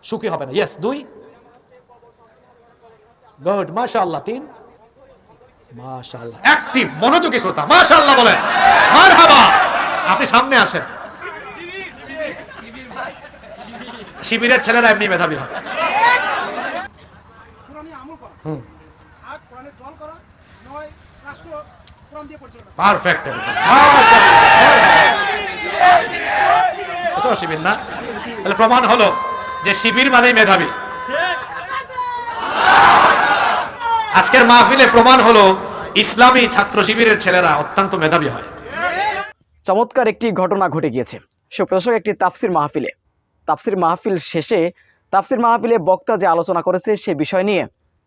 সুখী হবে না। ইয়েস, 2, গুড, মাশাআল্লাহ। 3, মাশাআল্লাহ। অ্যাক্টিভ, মনোযোগী শ্রোতা, মাশাআল্লাহ বলেন, মারহাবা। আপনি সামনে আসেন। শিবিরের ছেলেরা এমনি মেধাবী হয়। পারফেক্ট, শিবির না, তাহলে প্রমাণ হলো যে শিবির মানেই মেধাবী। আজকের মাহফিলে প্রমাণ হলো ইসলামী ছাত্র শিবিরের ছেলেরা অত্যন্ত মেধাবী হয়। চমৎকার একটি ঘটনা ঘটে গিয়েছে সুপ্রদর্শক, একটি তাফসির মাহফিল শেষে তাফসির মাহফিলে বক্তা যে আলোচনা করেছে সে বিষয় নিয়ে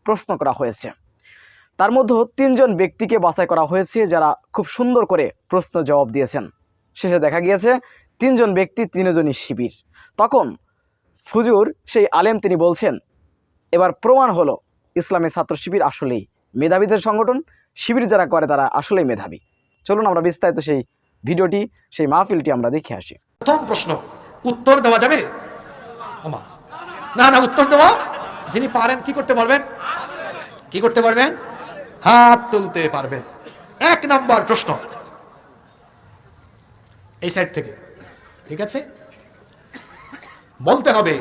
প্রশ্ন করা হয়েছে। তার মধ্যে 3 জন ব্যক্তিকে বাছাই করা হয়েছে যারা খুব সুন্দর করে প্রশ্ন জবাব দিয়েছেন। শেষে দেখা গিয়েছে 3 জন ব্যক্তি 3 জনই শিবির। তখন ফুজুর সেই আলেম তিনি বলছেন, এবার প্রমাণ হলো ইসলামী ছাত্র শিবির আসলেই মেধাবীদের সংগঠন, শিবির যারা করে তারা আসলেই মেধাবী। চলুন আমরা বিস্তারিত সেই ভিডিওটি, সেই মাহফিলটি আমরা দেখে আসি। প্রথম প্রশ্ন, উত্তর দেওয়া যাবে? না, উত্তর দেওয়া যিনি পারেন কি করতে পারবেন? হাত তুলতে পারবেন। 1 নম্বর প্রশ্ন এই সাইড থেকে, ঠিক আছে? বলতে হবে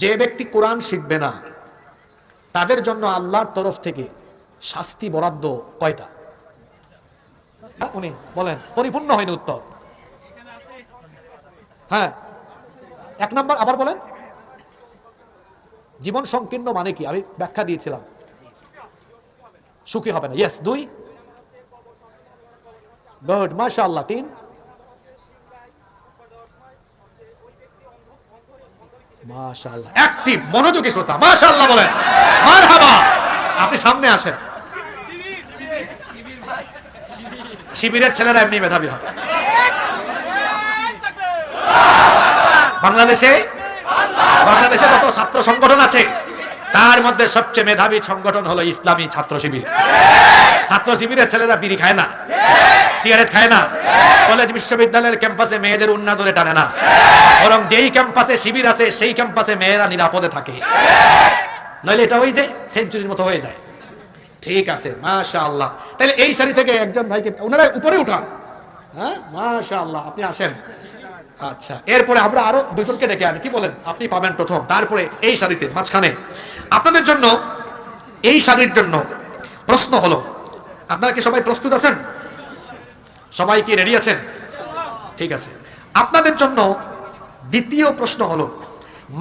যে ব্যক্তি কোরআন শিখবে না তাদের জন্য আল্লাহর তরফ থেকে শাস্তি বরাদ্দ কয়টা? উনি বলেন, পরিপূর্ণ হয়নি উত্তর। হ্যাঁ, 1 নম্বর আবার বলেন। জীবন সংকীর্ণ মানে কি আমি ব্যাখ্যা দিয়েছিলাম, সুখী হবে না। ইয়েস, 2, গুড, মাশাআল্লাহ। 3, মাশাআল্লাহ। অ্যাক্টিভ, মনোযোগী শ্রোতা, মাশাআল্লাহ বলেন, মারহাবা। আপনি সামনে আসেন। শিবিরের ছেলেরা এমনি মেধাবী হয়। বাংলাদেশে যত ছাত্র সংগঠন আছে তার মধ্যে সবচেয়ে মেধাবী সংগঠন হলো ইসলামী ছাত্র শিবির। ছাত্র শিবিরের ছেলেরা বিড়ি খায় না, সিগারেট খায় না, কলেজ বিশ্ববিদ্যালয়ের ক্যাম্পাসে মেয়েদের উন্না ধরে টানে না, বরং যেই ক্যাম্পাসে শিবির আছে সেই ক্যাম্পাসে মেয়েরা নিরাপদে থাকে, নইলে এটা ওই যে সেঞ্চুরির মতো হয়ে যায়। ঠিক আছে, মাশাআল্লাহ। তাহলে এই সারি থেকে একজন ভাইকে ওনারা উপরে উঠান। হ্যাঁ, মাশাআল্লাহ, আপনি আসেন। আচ্ছা, এরপরে আমরা আরো 2 জনকে ডেকে আনি, কি বলেন? আপনি পাবেন প্রথম, তারপরে এই সারিতে মাঝখানে। আপনাদের জন্য এই সারির জন্য প্রশ্ন হলো, আপনারা কি সবাই প্রস্তুত আছেন? সবাই কি রেডি আছেন? ঠিক আছে। আপনাদের জন্য দ্বিতীয় প্রশ্ন হলো,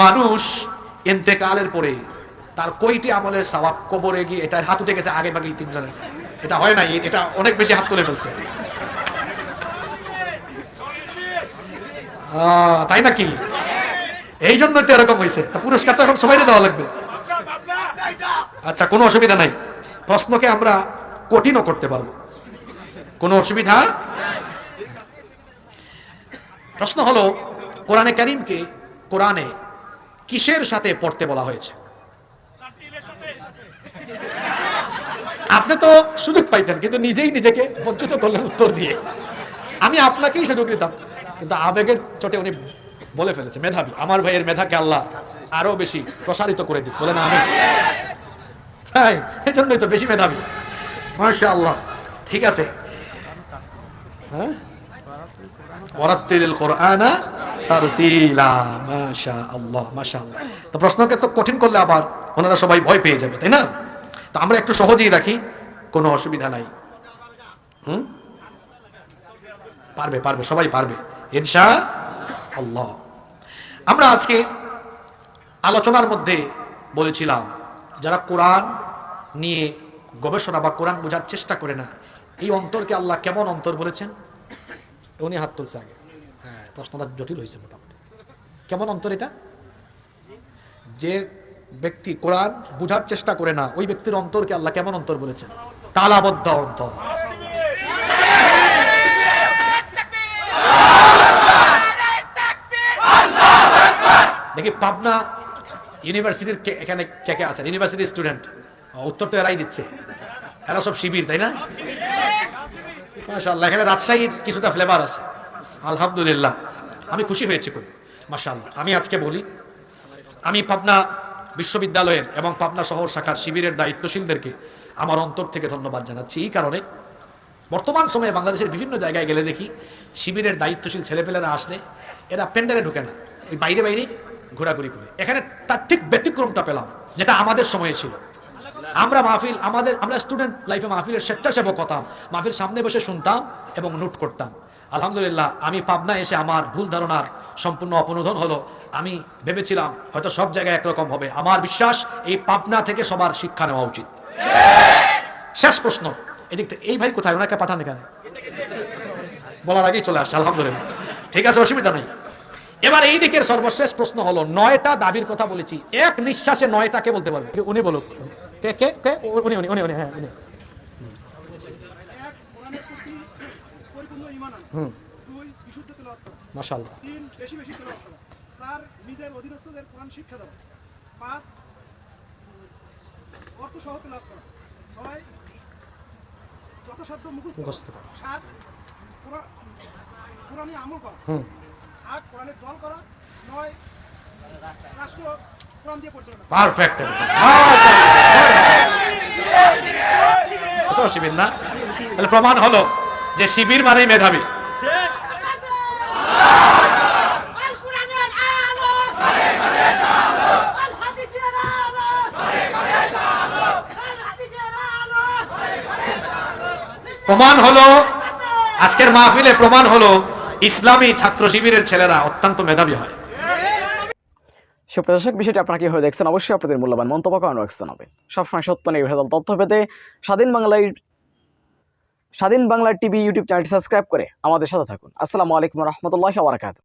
মানুষ ইন্তেকালের পরে তার কয়টি আমলের সওয়াব কবরে গিয়ে, এটা হাত উঠে গেছে আগে বাকি 3 জনের, এটা হয় না, এটা অনেক বেশি হাত তুলে ফেলছে। তাই নাকি? এই জন্যই তো এরকম হয়েছে। তা পুরস্কার তো এখন সবাই দেওয়া লাগবে। আচ্ছা, কোনো অসুবিধা নাই, প্রশ্নকে আমরা কঠিনও করতে পারবো, কোনো অসুবিধা। প্রশ্ন হলো, কোরআনে কারীমকে কোরআনে কিসের সাথে পড়তে বলা হয়েছে? আপনি তো সুযোগ পাইতেন, কিন্তু নিজেই নিজেকে বঞ্চিত করলেন উত্তর দিয়ে। আমি আপনাকেই সুযোগ দিতাম, কিন্তু আবেগের চোটে উনি বলে ফেলেছে মেধাবী। আমার ভাইয়ের মেধাকে আল্লাহ আরো বেশি প্রসারিত করে দিক, বলে না আমি, তাই এই জন্যই তো বেশি মেধাবী। মাশাআল্লাহ, ঠিক আছে। হ্যাঁ, ওয়ারাত্তিলিল কুরআনা তারতিলা, মাশাআল্লাহ, মাশাআল্লাহ। তো প্রশ্নকে তো কঠিন করলে আবার ওনারা সবাই ভয় পেয়ে যাবে, তাই না? তো আমরা একটু সহজেই রাখি, কোনো অসুবিধা নাই। পারবে, সবাই পারবে ইনশাআল্লাহ। আমরা আজকে আলোচনার মধ্যে বলেছিলাম, যারা কোরআন নিয়ে গবেষণা বা কোরআন বোঝার চেষ্টা করে না, এই অন্তরকে আল্লাহ কেমন অন্তর বলেছেন? উনি হাত তুলছে আগে। হ্যাঁ, প্রশ্নটা জটিল হয়েছে মোটামুটি। কেমন অন্তর এটা? যে ব্যক্তি কোরআন বোঝার চেষ্টা করে না, ওই ব্যক্তির অন্তরকে আল্লাহ কেমন অন্তর বলেছেন? তালাবদ্ধ অন্তর। দেখি পাবনা ইউনিভার্সিটির এখানে কে কে আছেন? ইউনিভার্সিটি স্টুডেন্ট, উত্তর তো এরাই দিচ্ছে, এরা সব শিবির, তাই না? মাশাআল্লাহ, এখানে রাজশাহীর কিছুটা ফ্লেভার আছে, আলহামদুলিল্লাহ, আমি খুশি হয়েছি খুব, মাশাআল্লাহ। আমি আজকে বলি, আমি পাবনা বিশ্ববিদ্যালয়ের এবং পাবনা শহর শাখার শিবিরের দায়িত্বশীলদেরকে আমার অন্তর থেকে ধন্যবাদ জানাচ্ছি। এই কারণে বর্তমান সময়ে বাংলাদেশের বিভিন্ন জায়গায় গেলে দেখি শিবিরের দায়িত্বশীল ছেলেপেলেরা আসলে এরা প্যান্ডেলে ঢুকে না, ওই বাইরে বাইরে ঘোরাঘুরি করে। এখানে তার ঠিক ব্যতিক্রমটা পেলাম, যেটা আমাদের সময়ে ছিল। আমরা মাহফিল, আমরা স্টুডেন্ট লাইফে মাহফিলের স্বেচ্ছাসেবক হতাম, মাহফিল সামনে বসে শুনতাম এবং নোট করতাম। আলহামদুলিল্লাহ, আমি পাবনা এসে আমার ভুল ধারণার সম্পূর্ণ অপনোদন হলো। আমি ভেবেছিলাম হয়তো সব জায়গায় একরকম হবে। আমার বিশ্বাস এই পাবনা থেকে সবার শিক্ষা নেওয়া উচিত। শেষ প্রশ্ন, এদিক থেকে এই ভাই কোথায়, ওনাকে পাঠান এখানে, বলার আগেই চলে আসছে। আলহামদুলিল্লাহ, ঠিক আছে, অসুবিধা নেই। এবার এই দিকের সর্বশেষ প্রশ্ন হলো, 9টা দাবির কথা বলেছি, এক নিঃশ্বাসে 9টা কে বলতে পারবে? উনি বলুক। কে কে কে? উনি উনি উনি উনি হ্যাঁ উনি। মাশাআল্লাহ। 3 বেশি বেশি তেলাওয়াত করা। 4 নিজের অধীনস্থদের কোরআন শিক্ষা দেওয়া। 5 অর্থ সহ তেলাওয়াত করা। 6 যথাসাধ্য মুখস্থ করা। 7 কোরআনে আমল করা। 8 কোরআনের দল করা। 9 রাষ্ট্র কোরআন দিয়ে পরিচালনা করা। পারফেক্ট। তো শিবির না, তাহলে প্রমাণ হলো যে শিবির মানেই মেধাবী। প্রমাণ হলো আজকের মাহফিলে, প্রমাণ হলো ইসলামী ছাত্র শিবিরের ছেলেরা অত্যন্ত মেধাবী হয়। সুপ্রিয় দর্শক, বিষয়টি আপনারা কিভাবে দেখছেন অবশ্যই আপনাদের মূল্যবান মন্তব্য করেন জানাবেন। সবসময় সত্য নির্ভেজাল তথ্য পেতে স্বাধীন বাংলার টিভি ইউটিউব চ্যানেলটি সাবস্ক্রাইব করে আমাদের সাথে থাকুন। আসসালামু আলাইকুম ওয়া রাহমাতুল্লাহি ওয়া বারাকাতুহু।